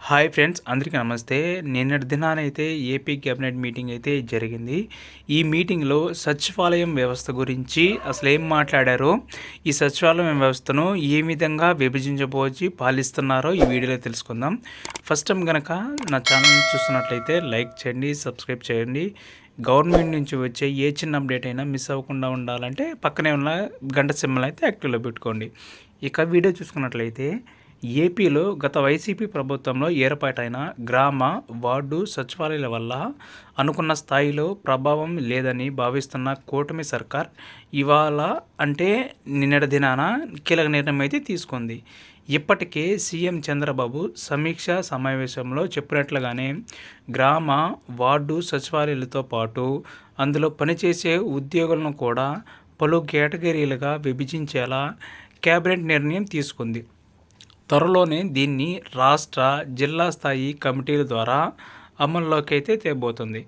Hi friends, అందరికీ నమస్తే. నిన్నటి దినానైతే ఏపీ కేబినెట్ మీటింగ్ అయితే జరిగింది. ఈ మీటింగ్లో సచివాలయం వ్యవస్థ గురించి అసలు ఏం మాట్లాడారో, ఈ సచివాలయం వ్యవస్థను ఏ విధంగా విభజించబోచి పాలిస్తున్నారో ఈ వీడియోలో తెలుసుకుందాం. ఫస్ట్ టైం కనుక నా ఛానల్ని చూస్తున్నట్లయితే లైక్ చేయండి, సబ్స్క్రైబ్ చేయండి. గవర్నమెంట్ నుంచి వచ్చే ఏ చిన్న అప్డేట్ అయినా మిస్ అవ్వకుండా ఉండాలంటే పక్కనే ఉన్న గంట సింబల్ అయితే యాక్టివ్లో పెట్టుకోండి. ఇక వీడియో చూసుకున్నట్లయితే ఏపీలో గత వైసీపీ ప్రభుత్వంలో ఏర్పాటైన గ్రామ వార్డు సచివాలయాల వల్ల అనుకున్న స్థాయిలో ప్రభావం లేదని భావిస్తున్న కూటమి సర్కార్ ఇవాళ అంటే నిన్నటి దినాన కీలక నిర్ణయం అయితే తీసుకుంది. ఇప్పటికే సీఎం చంద్రబాబు సమీక్ష సమావేశంలో చెప్పినట్లుగానే గ్రామ వార్డు సచివాలయాలతో పాటు అందులో పనిచేసే ఉద్యోగులను కూడా పలు కేటగిరీలుగా విభజించేలా కేబినెట్ నిర్ణయం తీసుకుంది. త్వరలోనే దీన్ని రాష్ట్ర జిల్లా స్థాయి కమిటీల ద్వారా అమల్లోకి అయితే తేబోతుంది.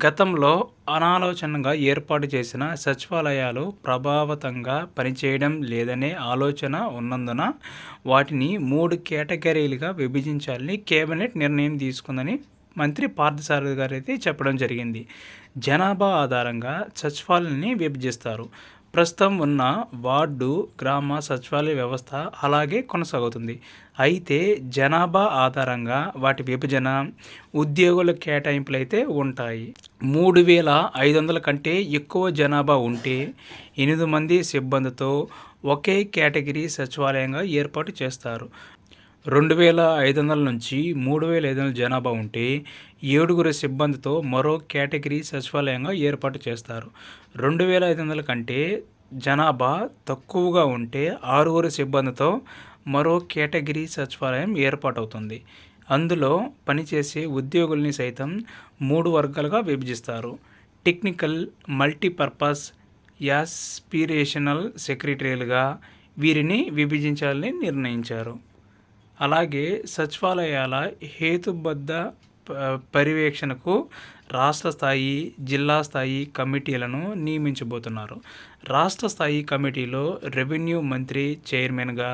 గతంలో అనాలోచనగా ఏర్పాటు చేసిన సచివాలయాలు ప్రభావితంగా పనిచేయడం లేదనే ఆలోచన ఉన్నందున వాటిని 3 కేటగిరీలుగా విభజించాలని కేబినెట్ నిర్ణయం తీసుకుందని మంత్రి పార్థసారథి గారు అయితే చెప్పడం జరిగింది. జనాభా ఆధారంగా సచివాలయాన్ని విభజిస్తారు. ప్రస్తుతం ఉన్న వార్డు గ్రామ సచివాలయ వ్యవస్థ అలాగే కొనసాగుతుంది. అయితే జనాభా ఆధారంగా వాటి విభజన, ఉద్యోగుల కేటాయింపులు అయితే ఉంటాయి. 3500 కంటే ఎక్కువ జనాభా ఉంటే 8 మంది సిబ్బందితో ఒకే కేటగిరీ సచివాలయంగా ఏర్పాటు చేస్తారు. 2500 నుంచి 3500 జనాభా ఉంటే 7 సిబ్బందితో మరో కేటగిరీ సచివాలయంగా ఏర్పాటు చేస్తారు. 2500 కంటే జనాభా తక్కువగా ఉంటే 6 సిబ్బందితో మరో కేటగిరీ సచివాలయం ఏర్పాటవుతుంది. అందులో పనిచేసే ఉద్యోగుల్ని సైతం 3 వర్గాలుగా విభజిస్తారు. టెక్నికల్, మల్టీపర్పస్, యాస్పిరేషనల్ సెక్రటరీలుగా వీరిని విభజించాలని నిర్ణయించారు. అలాగే సచివాలయాల హేతుబద్ధ పర్యవేక్షణకు రాష్ట్ర స్థాయి, జిల్లా స్థాయి కమిటీలను నియమించబోతున్నారు. రాష్ట్ర స్థాయి కమిటీలో రెవెన్యూ మంత్రి చైర్మన్గా,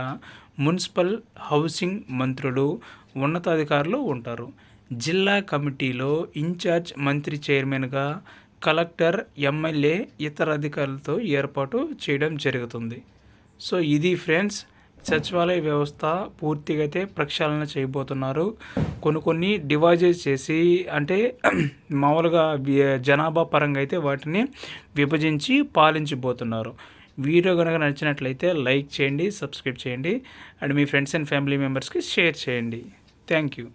మున్సిపల్, హౌసింగ్ మంత్రులు, ఉన్నతాధికారులు ఉంటారు. జిల్లా కమిటీలో ఇన్ఛార్జ్ మంత్రి చైర్మన్గా కలెక్టర్, ఎమ్మెల్యే, ఇతర అధికారులతో ఏర్పాటు చేయడం జరుగుతుంది. సో ఇది ఫ్రెండ్స్, సచివాలయ వ్యవస్థ పూర్తిగా అయితే ప్రక్షాళన చేయబోతున్నారు. కొన్ని డివైజెస్ చేసి అంటే మామూలుగా జనాభా పరంగా అయితే వాటిని విభజించి పాలించబోతున్నారు. వీడియో కనుక నచ్చినట్లయితే లైక్ చేయండి, సబ్స్క్రైబ్ చేయండి and me friends and family మెంబర్స్కి షేర్ చేయండి. Thank you.